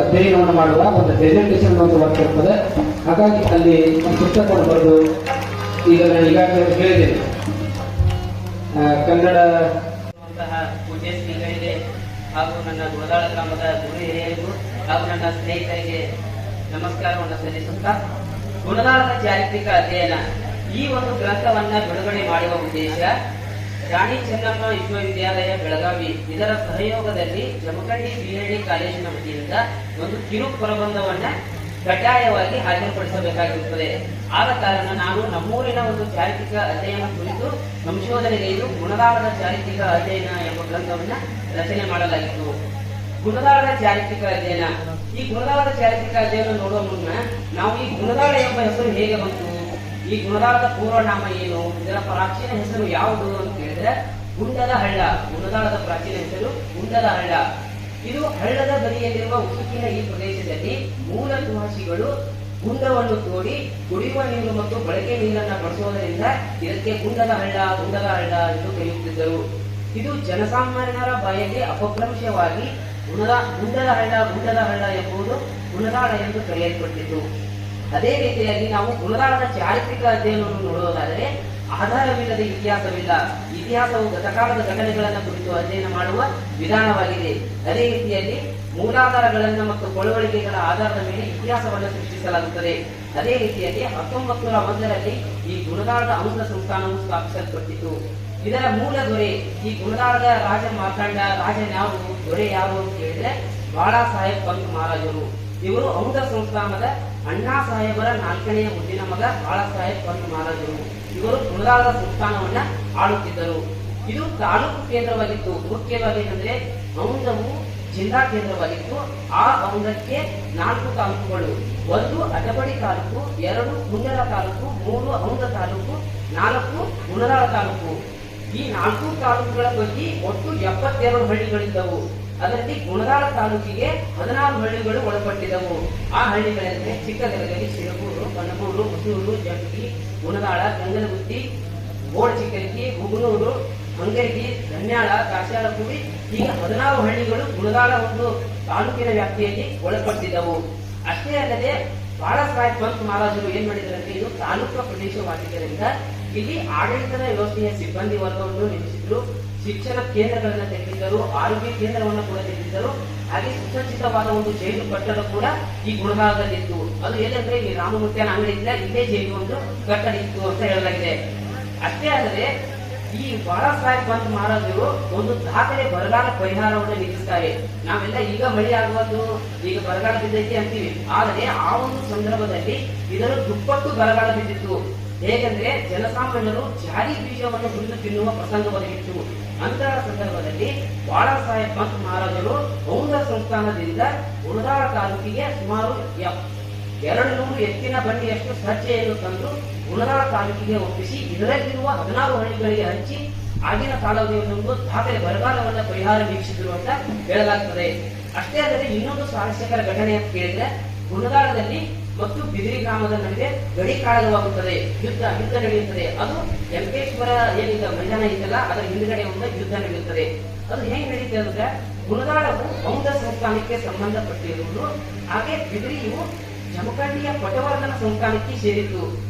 ಅಧ್ಯಯನವನ್ನು ಮಾಡುವ ಒಂದು ಪ್ರೆಸೆಂಟೇಷನ್ ಒಂದು ವರ್ಕ್ ಇರ್ತದೆ. ಹಾಗಾಗಿ ಅಲ್ಲಿ ಪುಸ್ತಕವನ್ನು ಬರೆದು ಈಗ ನಾನು ಈಗಾಗಲೇ ಹೇಳಿದ್ದೇನೆ ಕನ್ನಡ ಪೂಜ್ಯ ಶ್ರೀಗಳಿಗೆ ಹಾಗೂ ನನ್ನ ಗುಣದಾಳ ಗ್ರಾಮದ ಗುರು ಹಿರಿಯರಿಗೂ ಹಾಗೂ ನನ್ನ ಸ್ನೇಹಿತರಿಗೆ ನಮಸ್ಕಾರವನ್ನು ಸಲ್ಲಿಸುತ್ತಾ, ಗುಣದಾಳದ ಚಾರಿತ್ರಿಕ ಅಧ್ಯಯನ ಈ ಒಂದು ಗ್ರಂಥವನ್ನ ಬಿಡುಗಡೆ ಮಾಡುವ ಉದ್ದೇಶ ರಾಣಿ ಚೆನ್ನಮ್ಮ ವಿಶ್ವವಿದ್ಯಾಲಯ ಬೆಳಗಾವಿ ಇದರ ಸಹಯೋಗದಲ್ಲಿ ಜಮಖಂಡಿ ಬಿಎಲ್ಡಿ ಕಾಲೇಜಿನ ವತಿಯಿಂದ ಒಂದು ಕಿರು ಪ್ರಬಂಧವನ್ನ ಕಡ್ಡಾಯವಾಗಿ ಹಾಜರುಪಡಿಸಬೇಕಾಗಿರುತ್ತದೆ. ಆದ ಕಾರಣ ನಾನು ನಮ್ಮೂರಿನ ಒಂದು ಚಾರಿತ್ರಿಕ ಅಧ್ಯಯನ ಕುರಿತು ಸಂಶೋಧನೆಗೈದು ಗುಣದಾಳದ ಚಾರಿತ್ರಿಕ ಅಧ್ಯಯನ ಎಂಬ ಗ್ರಂಥವನ್ನ ರಚನೆ ಮಾಡಲಾಗಿತ್ತು. ಗುಣದಾಳದ ಚಾರಿತ್ರಿಕ ಅಧ್ಯಯನ, ಈ ಗುಣದಾಳದ ಚಾರಿತ್ರಿಕ ಅಧ್ಯಯನ ನೋಡುವ ಮುನ್ನ ನಾವು ಈ ಗುಣದಾಳ ಎಂಬ ಹೆಸರು ಹೇಗೆ ಬಂತು, ಈ ಗುಣದಾಳದ ಪೂರ್ವನಾಮ ಏನು, ಇದರ ಪ್ರಾಚೀನ ಹೆಸರು ಯಾವುದು ಅಂತ ಹೇಳಿದ್ರೆ ಗುಂಡದ ಹಳ್ಳ. ಗುಣದಾಳದ ಪ್ರಾಚೀನ ಹೆಸರು ಗುಂಡದ ಹಳ್ಳ. ಇದು ಹಳ್ಳದ ಬದಿಯಲ್ಲಿರುವ ಉಸುಕಿನ ಈ ಪ್ರದೇಶದಲ್ಲಿ ಮೂಲ ನಿವಾಸಿಗಳು ಗುಂಡವನ್ನು ತೋಡಿ ಕುಡಿಯುವ ನೀರು ಮತ್ತು ಬಳಕೆ ನೀರನ್ನು ಬಳಸುವುದರಿಂದ ಇದಕ್ಕೆ ಗುಂಡದ ಹಳ್ಳ ಎಂದು ಕರೆಯುತ್ತಿದ್ದರು. ಇದು ಜನಸಾಮಾನ್ಯರ ಬಾಯಲ್ಲಿ ಅಪಭ್ರಂಶವಾಗಿ ಗುಂಡದ ಹಳ್ಳ ಎಂಬುದು ಗುಣದಾಳ ಎಂದು ಕರೆಯಲ್ಪಟ್ಟಿತು. ಅದೇ ರೀತಿಯಾಗಿ ನಾವು ಗುಣದಾಳದ ಚಾರಿತ್ರಿಕ ಅಧ್ಯಯನವನ್ನು ನೋಡುವುದಾದರೆ ಆಧಾರವಿಲ್ಲದ ಇತಿಹಾಸವಿಲ್ಲ. ಇತಿಹಾಸವು ಗತಕಾಲದ ಘಟನೆಗಳನ್ನು ಕುರಿತು ಅಧ್ಯಯನ ಮಾಡುವ ವಿಧಾನವಾಗಿದೆ. ಅದೇ ರೀತಿಯಲ್ಲಿ ಮೂಲಾಧಾರಗಳನ್ನು ಮತ್ತು ಕೊಳವಳಿಕೆಗಳ ಆಧಾರದ ಮೇಲೆ ಇತಿಹಾಸವನ್ನು ಸೃಷ್ಟಿಸಲಾಗುತ್ತದೆ. ಅದೇ ರೀತಿಯಲ್ಲಿ 1901ರಲ್ಲಿ ಈ ಗುಣದಾಳದ ಅಂಶ ಸಂಸ್ಥಾನವು ಸ್ಥಾಪಿಸಲ್ಪಟ್ಟಿತು. ಇದರ ಮೂಲ ದೊರೆ ಈ ಗುಣದಾಳದ ರಾಜ ಮಾರ್ತಾಂಡ. ರಾಜನ್ಯಾರು, ದೊರೆ ಯಾರು ಅಂತ ಹೇಳಿದ್ರೆ ಬಾಳಾ ಸಾಹೇಬ್ ಪಂತ್ ಮಹಾರಾಜರು. ಇವರು ಔಂಧ ಸಂಸ್ಥಾನದ ಅಣ್ಣಾ ಸಾಹೇಬರ 4ನೇ ಮುದ್ದಿನ ಮಗ ಬಾಳಾ ಸಾಹೇಬ್ ಪಂತ್ ಮಹಾರಾಜರು. ಇವರು ಗುಣದಾಳದ ಸಂಸ್ಥಾನವನ್ನ ಆಳುತ್ತಿದ್ದರು. ಇದು ತಾಲೂಕು ಕೇಂದ್ರವಾಗಿತ್ತು. ಮುಖ್ಯವಾಗಿ ಅಂದ್ರೆ ಔಂಧವು ಜಿಲ್ಲಾ ಕೇಂದ್ರವಾಗಿತ್ತು. ಆ ಔಂಧಕ್ಕೆ 4 ತಾಲೂಕುಗಳು, 1 ಅಟಬಡಿ ತಾಲೂಕು, 2 ಕುಂಡಲ ತಾಲೂಕು, 3 ಔಂಧ ತಾಲೂಕು, 4 ಗುಣದಾಳ ತಾಲೂಕು. ಈ 4 ತಾಲೂಕುಗಳ ಪೈಕಿ ಒಟ್ಟು 72 ಹಳ್ಳಿಗಳಿದ್ದವು. ಅದರಲ್ಲಿ ಗುಣದಾಳ ತಾಲೂಕಿಗೆ 16 ಹಳ್ಳಿಗಳು ಒಳಪಟ್ಟಿದ್ದವು. ಆ ಹಳ್ಳಿಗಳೆಂದರೆ ಚಿಕ್ಕದೆಲಗಲಿ, ಶಿರಗೂರು, ಕನಗೂರು, ಮುಸೂರು, ಜಂಗಿ, ಗುಣದಾಳ, ಗಂಗಲಗುತ್ತಿ, ಗೋಡಚಿಕ್ಕರಿಕಿ, ಹುಗನೂರು, ಅಂಗರಿಗಿ, ಧನ್ಯಾಳ, ಕಾಶ್ಯಾಳಕುಡಿ ಹೀಗೆ 16 ಹಳ್ಳಿಗಳು ಗುಣದಾಳ ಒಂದು ತಾಲೂಕಿನ ವ್ಯಾಪ್ತಿಯಲ್ಲಿ ಒಳಪಟ್ಟಿದ್ದವು. ಅಷ್ಟೇ ಅಲ್ಲದೆ ಬಾಳಾ ಸಾಹೇಬ್ ಪಂತ್ ಮಹಾರಾಜರು ಏನ್ ಮಾಡಿದರಂತೆ, ಇದು ತಾಲೂಕು ಪ್ರದೇಶವಾಗಿದ್ದರಿಂದ ಇಲ್ಲಿ ಆಡಳಿತದ ವ್ಯವಸ್ಥೆಯ ಸಿಬ್ಬಂದಿ ವರ್ಗವನ್ನು ನೇಮಿಸಿದ್ರು. ಶಿಕ್ಷಣ ಕೇಂದ್ರಗಳನ್ನು ತೆಗೆದಿದ್ದರು. ಆರೋಗ್ಯ ಕೇಂದ್ರವನ್ನು ಕೂಡ ತೆಗೆದಿದ್ದರು. ಹಾಗೆ ಸುಸಜ್ಜಿತವಾದ ಒಂದು ಜೈಲು ಕಟ್ಟಡ ಕೂಡ ಈ ಗುಣದಾಳದಲ್ಲಿತ್ತು. ಅದು ಏನಂದ್ರೆ ಈ ರಾಮಮೂರ್ತಿಯನ ಅಂಗಡಿ ಇಲ್ಲ, ಇಲ್ಲೇ ಜೈಲು ಒಂದು ಕಟ್ಟಡ ಇತ್ತು ಅಂತ ಹೇಳಲಾಗಿದೆ. ಅಷ್ಟೇ ಅಲ್ಲದೆ ಈ ಬಾಳಾ ಸಾಹೇಬ್ ಪಂತ್ ಮಹಾರಾಜರು ಒಂದು ದಾಖಲೆ ಬರಗಾಲ ಪರಿಹಾರವನ್ನು ನಿಲ್ಲಿಸುತ್ತಾರೆ. ನಾವೆಲ್ಲ ಈಗ ಮಳೆ ಆಗುವುದು, ಈಗ ಬರಗಾಲ ಬಿದ್ದೈತಿ ಅಂತೀವಿ. ಆದರೆ ಆ ಒಂದು ಸಂದರ್ಭದಲ್ಲಿ ಇದರ ದುಪ್ಪಟ್ಟು ಬರಗಾಲ ಬಿದ್ದಿತ್ತು. ಹೇಗೆಂದ್ರೆ ಜನಸಾಮಾನ್ಯರು ಜಾರಿ ಬೀಜವನ್ನು ಹುರಿದು ತಿನ್ನುವ ಪ್ರಸಂಗ ಒದಗಿತ್ತು. ಅಂತಹ ಸಂದರ್ಭದಲ್ಲಿ ಬಾಳಾ ಸಾಹೇಬ್ ಪಂತ್ ಮಹಾರಾಜರು ಔಂಧ ಸಂಸ್ಥಾನದಿಂದ ಗುಣದಾಳ ತಾಲೂಕಿಗೆ ಸುಮಾರು 200 ಎತ್ತಿನ ಬಂಡಿಯಷ್ಟು ಸಜ್ಜೆಯನ್ನು ತಂದು ಗುಣದಾಳ ತಾಲೂಕಿಗೆ ಒಪ್ಪಿಸಿ ಇದರಲ್ಲಿರುವ 16 ಹಳ್ಳಿಗಳಿಗೆ ಹಂಚಿ ಆಗಿನ ಕಾಲಾವಧಿಯಲ್ಲಿ ಒಂದು ದಾಖಲೆ ಬರಗಾಲವನ್ನು ಪರಿಹಾರ ನೀಡಿಸಿದ್ರು ಅಂತ ಹೇಳಲಾಗ್ತದೆ. ಅಷ್ಟೇ ಅಲ್ಲದೆ ಇನ್ನೊಂದು ಸ್ವಾರಸ್ಯಕರ ಘಟನೆ ಅಂತ ಕೇಳಿದ್ರೆ, ಗುಣದಾಳದಲ್ಲಿ ಮತ್ತು ಬಿದಿರಿ ಗ್ರಾಮದ ನಡುವೆ ಗಡಿ ಕಾಳಗವಾಗುತ್ತದೆ, ಯುದ್ಧ ನಡೆಯುತ್ತದೆ. ಅದು ಯಂಕೇಶ್ವರ ಏನೀಗ ಮೈದಾನ ಇದೆಯಲ್ಲ, ಅದರ ಹಿಂದುಗಡೆ ಒಂದು ಯುದ್ಧ ನಡೆಯುತ್ತದೆ. ಅದು ಹೇಗೆ ನಡೀತದೆ ಅಂದ್ರೆ, ಗುಣದಾಳವು ಔಂಧ ಸಂಸ್ಥಾನಕ್ಕೆ ಸಂಬಂಧಪಟ್ಟಿರುವುದು, ಹಾಗೆ ಬಿದಿರಿಯು ಜಮಖಂಡಿಯ ಪಟವರ್ಧನ ಸಂಸ್ಥಾನಕ್ಕೆ ಸೇರಿತು.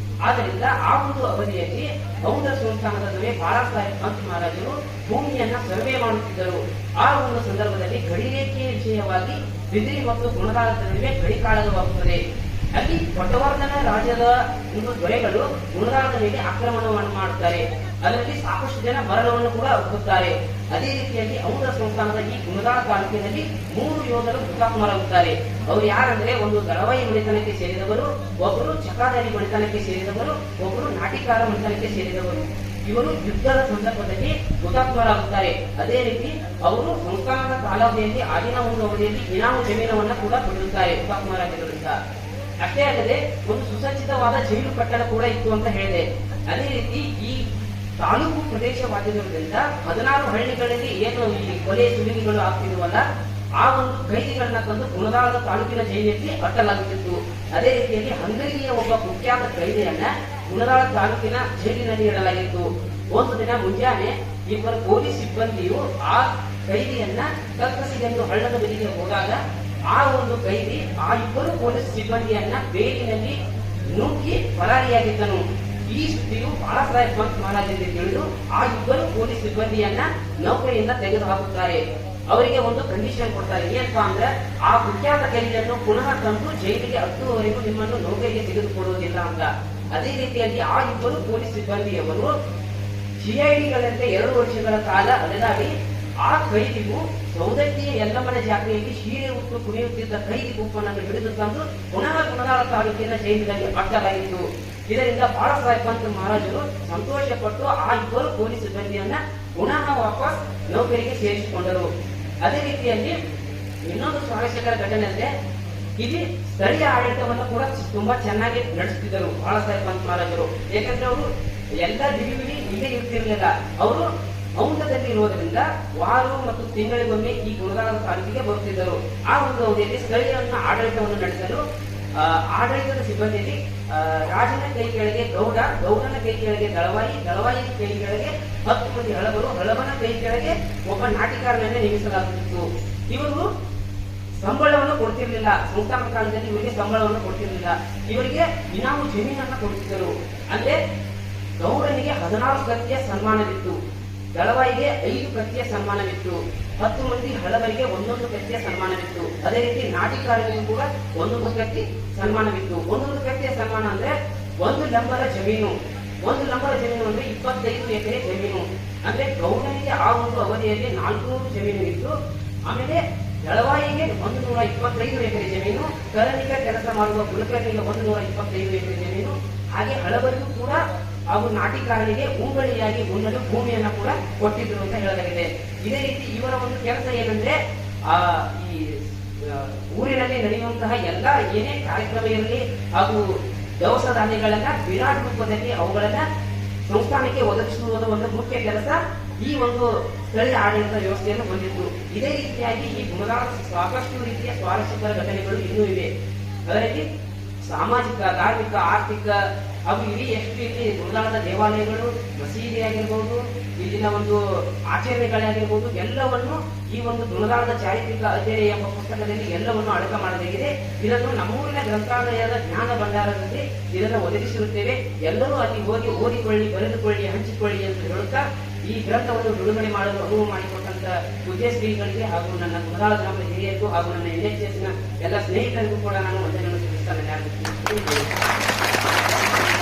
ಆದ್ದರಿಂದ ಆ ಒಂದು ಅವಧಿಯಲ್ಲಿ ಔಂಧ ಸಂಸ್ಥಾನದ ನಡುವೆ ಬಾಳಾ ಸಾಹೇಬ್ ಪಂತ್ ಮಹಾರಾಜರು ಭೂಮಿಯನ್ನ ಸರ್ವೆ ಮಾಡುತ್ತಿದ್ದರು. ಆ ಒಂದು ಸಂದರ್ಭದಲ್ಲಿ ಗಡಿರೇಖೆಯ ವಿಷಯವಾಗಿ ಬಿದಿರಿ ಮತ್ತು ಗುಣದಾಳದ ನಡುವೆ ಗಡಿ ಕಾಳಗವಾಗುತ್ತದೆ. ಅಲ್ಲಿ ಪಟವರ್ಧನ ರಾಜ್ಯದ ಒಂದು ದೊರೆಗಳು ಗುಣದಾಳದ ಮೇಲೆ ಆಕ್ರಮಣವನ್ನು ಮಾಡುತ್ತಾರೆ. ಅದರಲ್ಲಿ ಸಾಕಷ್ಟು ಜನ ಮರಣವನ್ನು ಕೂಡ ಒಪ್ಪುತ್ತಾರೆ. ಅದೇ ರೀತಿಯಾಗಿ ಔಂಧ ಸಂಸ್ಥಾನದ ಈ ಗುಣದಾಳ ತಾಲೂಕಿನಲ್ಲಿ 3 ಯೋಧರು ಹುತಾತ್ಮರಾಗುತ್ತಾರೆ. ಅವರು ಯಾರಂದ್ರೆ, ಒಂದು ದಳವಾಯಿ ಮಣಿತನಕ್ಕೆ ಸೇರಿದವರು, ಒಬ್ಬರು ಚಕಾದಾರಿ ಮಣಿತನಕ್ಕೆ ಸೇರಿದವರು, ಒಬ್ಬರು ನಾಟಿಕಾರ ಮಣಿತನಕ್ಕೆ ಸೇರಿದವರು. ಇವರು ಯುದ್ಧದ ಸಂದರ್ಭದಲ್ಲಿ ಹುತಾತ್ಮರಾಗುತ್ತಾರೆ. ಅದೇ ರೀತಿ ಅವರು ಸಂಸ್ಥಾನದ ಕಾಲಾವಧಿಯಲ್ಲಿ ಆಗಿನ ಒಂದು ಅವಧಿಯಲ್ಲಿ ಇನಾಮು ಜಮೀನವನ್ನ ಕೂಡ ಪಡೆಯುತ್ತಾರೆ ಹುತಾತ್ಮರಾಗಿರುವುದರಿಂದ. ಅಷ್ಟೇ ಅಲ್ಲದೆ ಒಂದು ಸುಸಜ್ಜಿತವಾದ ಜೈಲು ಕಟ್ಟಡ ಕೂಡ ಇತ್ತು ಅಂತ ಹೇಳಿದೆ. ಅದೇ ರೀತಿ ಈ ತಾಲೂಕು ಪ್ರದೇಶವಾಗಿರುವುದರಿಂದ 16 ಹಳ್ಳಿಗಳಲ್ಲಿ ಏನು ಈ ಕೊಲೆ ಸುಲಿಗೆಗಳು ಆಗ್ತಿರುವಲ್ಲ, ಆ ಒಂದು ಕೈದಿಗಳನ್ನ ತಂದು ಗುಣದಾಳದ ತಾಲೂಕಿನ ಜೈಲಿನಲ್ಲಿ ಅಟ್ಟಲಾಗುತ್ತಿತ್ತು. ಅದೇ ರೀತಿಯಲ್ಲಿ ಹಂಗರಿಯ ಒಬ್ಬ ಕುಖ್ಯಾತ ಕೈದಿಯನ್ನ ಗುಣದಾಳ ತಾಲೂಕಿನ ಜೈಲಿನಲ್ಲಿ ಇಡಲಾಗಿತ್ತು. ಒಂದು ದಿನ ಮುಂಜಾನೆ ಇಬ್ಬರು ಪೊಲೀಸ್ ಸಿಬ್ಬಂದಿಯು ಆ ಕೈದಿಯನ್ನ ಕಕ್ಕಸಿಗೆಂದು ಹಳ್ಳದ ಬದಿಗೆ ಹೋದಾಗ ಆ ಒಂದು ಕೈದಿ ಆ ಇಬ್ಬರು ಪೊಲೀಸ್ ಸಿಬ್ಬಂದಿಯನ್ನ ಬೇಲಿನಲ್ಲಿ ನುಗ್ಗಿ ಪರಾರಿಯಾಗಿದ್ದನು. ಈ ಸುದ್ದಿಯು ಬಾಳಾಸಾಹೇಬ್ ಪಂತ್ ಮಹಾರಾಜರಿಗೆ ತಿಳಿದು ಆ ಇಬ್ಬರು ಪೊಲೀಸ್ ಸಿಬ್ಬಂದಿಯನ್ನ ನೌಕರಿಯಿಂದ ತೆಗೆದುಹಾಕುತ್ತಾರೆ. ಅವರಿಗೆ ಒಂದು ಕಂಡೀಷನ್ ಕೊಡ್ತಾರೆ. ಏನಪ್ಪಾ ಅಂದ್ರೆ ಆ ಕುಖ್ಯಾತ ಕೈದಿಯನ್ನು ಪುನಃ ತಂದು ಜೈಲಿಗೆ ಹತ್ತುವವರೆಗೂ ನಿಮ್ಮನ್ನು ನೌಕರಿಗೆ ತೆಗೆದುಕೊಡುವುದಿಲ್ಲ ಅಂತ. ಅದೇ ರೀತಿಯಾಗಿ ಆ ಇಬ್ಬರು ಪೊಲೀಸ್ ಸಿಬ್ಬಂದಿಯವರು ಸಿಐಡಿಗಳಂತೆ 2 ವರ್ಷಗಳ ಕಾಲ ಅಲೆದಾಡಿ ಆ ಕೈದಿಗೂ ಸೌದತ್ತಿಯ ಯಲ್ಲಮ್ಮನ ಜಾತ್ರೆಯಲ್ಲಿ ಸೀರೆ ಉಟ್ಟು ಕುಣಿಯುತ್ತಿದ್ದ ಕೈದಿ ಗುಂಪನ್ನು ಹಿಡಿದು ತಂದು ಪುನಃ ಗುಣದಾಳ ತಾಲೂಕಿನ ಜೈಲಿನಲ್ಲಿ ಹಾಕಲಾಗಿತ್ತು. ಇದರಿಂದ ಬಾಳಾಸಾಹೇಬ್ ಪಂತ್ ಮಹಾರಾಜರು ಸಂತೋಷಪಟ್ಟು ಆ ಇಬ್ಬರು ಪೊಲೀಸ್ ಸಿಬ್ಬಂದಿಯನ್ನ ಪುನಃ ವಾಪಸ್ ನೌಕರಿಗೆ ಸೇರಿಸಿಕೊಂಡರು. ಅದೇ ರೀತಿಯಲ್ಲಿ ಇನ್ನೊಂದು ಸ್ವಾರಸ್ಯಕರ ಘಟನೆ ಅಂದ್ರೆ ಇಲ್ಲಿ ಸ್ಥಳೀಯ ಆಡಳಿತವನ್ನು ಕೂಡ ತುಂಬಾ ಚೆನ್ನಾಗಿ ನಡೆಸುತ್ತಿದ್ದರು ಬಾಳಾಸಾಹೇಬ್ ಪಂತ್ ಮಹಾರಾಜರು. ಯಾಕಂದ್ರೆ ಅವರು ಎಲ್ಲ ದಿನವಿಡೀ ಹೀಗೆ ಇರ್ತಿರ್ಲಿಲ್ಲ. ಅವರು ಔಂಧದಲ್ಲಿ ಇರುವುದರಿಂದ ವಾರ ಮತ್ತು ತಿಂಗಳಿಗೊಮ್ಮೆ ಈ ಗುಣದಾಳದ ತಾಲೂಕಿಗೆ ಬರುತ್ತಿದ್ದರು. ಆ ಒಂದು ಅವಧಿಯಲ್ಲಿ ಸ್ಥಳೀಯ ಆಡಳಿತವನ್ನು ನಡೆಸಲು ಆಡಳಿತದ ಸಿಬ್ಬಂದಿಯಲ್ಲಿ ರಾಜನ ಕೈ ಕೆಳಗೆ ಗೌಡ, ಗೌಡನ ಕೈ ಕೆಳಗೆ ದಳವಾಯಿ, ದಳವಾಯಿ ಕೈ ಕೆಳಗೆ 10 ಮಂದಿ ಹಳಬರು, ಹಳಬನ ಕೈ ಕೆಳಗೆ ಒಬ್ಬ ನಾಟಿಕಾರನನ್ನೇ ನೇಮಿಸಲಾಗುತ್ತಿತ್ತು. ಇವರು ಸಂಬಳವನ್ನು ಕೊಡ್ತಿರ್ಲಿಲ್ಲ. ಸಂಸ್ಥಾಪಕ ಕಾಲದಲ್ಲಿ ಇವರಿಗೆ ಸಂಬಳವನ್ನು ಕೊಡ್ತಿರ್ಲಿಲ್ಲ. ಇವರಿಗೆ ಇನಾಮು ಜಮೀನನ್ನ ಕೊಡುತ್ತಿದ್ದರು. ಅಂದ್ರೆ ಗೌಡನಿಗೆ 16 ಕತ್ತಿಯ ಸನ್ಮಾನವಿತ್ತು, ದಳವಾಯಿಗೆ 5 ಕತ್ತಿಯ ಸನ್ಮಾನವಿತ್ತು, 10 ಮಂದಿ ಹಳಬರಿಗೆ 1 ಕತ್ತಿಯ ಸನ್ಮಾನವಿತ್ತು. ಅದೇ ರೀತಿ ನಾಟಿಕಾರರಿಗೂ ಕೂಡ 1 ಕತ್ತಿ ಸನ್ಮಾನವಿತ್ತು. 1 ಕತ್ತಿಯ ಸನ್ಮಾನ ಅಂದ್ರೆ 1 ಲಂಬರ ಜಮೀನು. 1 ಲಂಬರ ಜಮೀನು ಅಂದ್ರೆ 25 ಎಕರೆ ಜಮೀನು. ಅಂದ್ರೆ ಗೌಡನಿಗೆ ಆ ಒಂದು ಅವಧಿಯಲ್ಲಿ 400 ಜಮೀನು ಇತ್ತು. ಆಮೇಲೆ ದಳವಾಯಿಗೆ 125 ಎಕರೆ ಜಮೀನು, ಕರಣಿಕ ಕೆಲಸ ಮಾಡುವ ಕುಲಕರ್ಣಿಗೆ 125 ಎಕರೆ ಜಮೀನು, ಹಾಗೆ ಹಳಬರಿಗೂ ಕೂಡ ಹಾಗೂ ನಾಟಿಕಾರನಿಗೆ ಉಂಬಳಿಯಾಗಿ ಉಣ್ಣಲು ಭೂಮಿಯನ್ನ ಕೂಡ ಕೊಟ್ಟಿದ್ರು ಅಂತ ಹೇಳಲಾಗಿದೆ. ಇದೇ ರೀತಿ ಇವರ ಒಂದು ಕೆಲಸ ಏನಂದ್ರೆ ಈ ಊರಿನಲ್ಲಿ ನಡೆಯುವಂತಹ ಎಲ್ಲ ಏನೇ ಕಾರ್ಯಕ್ರಮ ಇರಲಿ ಹಾಗೂ ದವಸ ಧಾನ್ಯಗಳನ್ನ ವಿರಾಟ್ ರೂಪದಲ್ಲಿ ಅವುಗಳನ್ನ ಸಂಸ್ಥಾನಕ್ಕೆ ಒದಗಿಸುವುದು ಒಂದು ಮುಖ್ಯ ಕೆಲಸ ಈ ಒಂದು ಸ್ಥಳೀಯ ಆಡಳಿತ ವ್ಯವಸ್ಥೆಯನ್ನು ಹೊಂದಿತ್ತು. ಇದೇ ರೀತಿಯಾಗಿ ಈ ಗುಣದಾಳ ಸಾಕಷ್ಟು ರೀತಿಯ ಸ್ವಾರಸ್ಯಕರ ಘಟನೆಗಳು ಇನ್ನೂ ಇವೆ. ಅದರಲ್ಲಿ ಸಾಮಾಜಿಕ, ಧಾರ್ಮಿಕ, ಆರ್ಥಿಕ ಹಾಗೂ ಇಡೀ ಎಷ್ಟು ಇಲ್ಲಿ ಗುಣದಾಳದ ದೇವಾಲಯಗಳು, ಮಸೀದಿ ಆಗಿರ್ಬೋದು, ಇಲ್ಲಿನ ಒಂದು ಆಚರಣೆಗಳಾಗಿರ್ಬೋದು, ಎಲ್ಲವನ್ನು ಈ ಒಂದು ಗುಣದಾಳದ ಚಾರಿತ್ರಿಕ ಅಧ್ಯಯನ ಎಂಬ ಪುಸ್ತಕದಲ್ಲಿ ಎಲ್ಲವನ್ನು ಅಡಕ ಮಾಡಲಾಗಿದೆ. ಇದನ್ನು ನಮ್ಮೂರಿನ ಗ್ರಂಥಾಲಯದ ಜ್ಞಾನ ಭಂಡಾರದಲ್ಲಿ ಇದನ್ನು ಒದಗಿಸಿರುತ್ತೇವೆ. ಎಲ್ಲರೂ ಅಲ್ಲಿ ಹೋಗಿ ಓದಿಕೊಳ್ಳಿ, ಬರೆದುಕೊಳ್ಳಿ, ಹಂಚಿಕೊಳ್ಳಿ ಅಂತ ಹೇಳುತ್ತಾ ಈ ಗ್ರಂಥವನ್ನು ಬಿಡುಗಡೆ ಮಾಡಲು ಅನುವು ಮಾಡಿಕೊಟ್ಟಂತ ಉದ್ದೇಶಗಳಿಗೆ ಹಾಗೂ ನನ್ನ ಗುಣದಾಳ ಗ್ರಾಮದ ಹಿರಿಯರಿಗೂ ಹಾಗೂ ನನ್ನ NHS ನ ಎಲ್ಲ ಸ್ನೇಹಿತರಿಗೂ ಕೂಡ ನಾನು ವಂದನೆಯನ್ನು ಸಲ್ಲಿಸುತ್ತೇನೆ.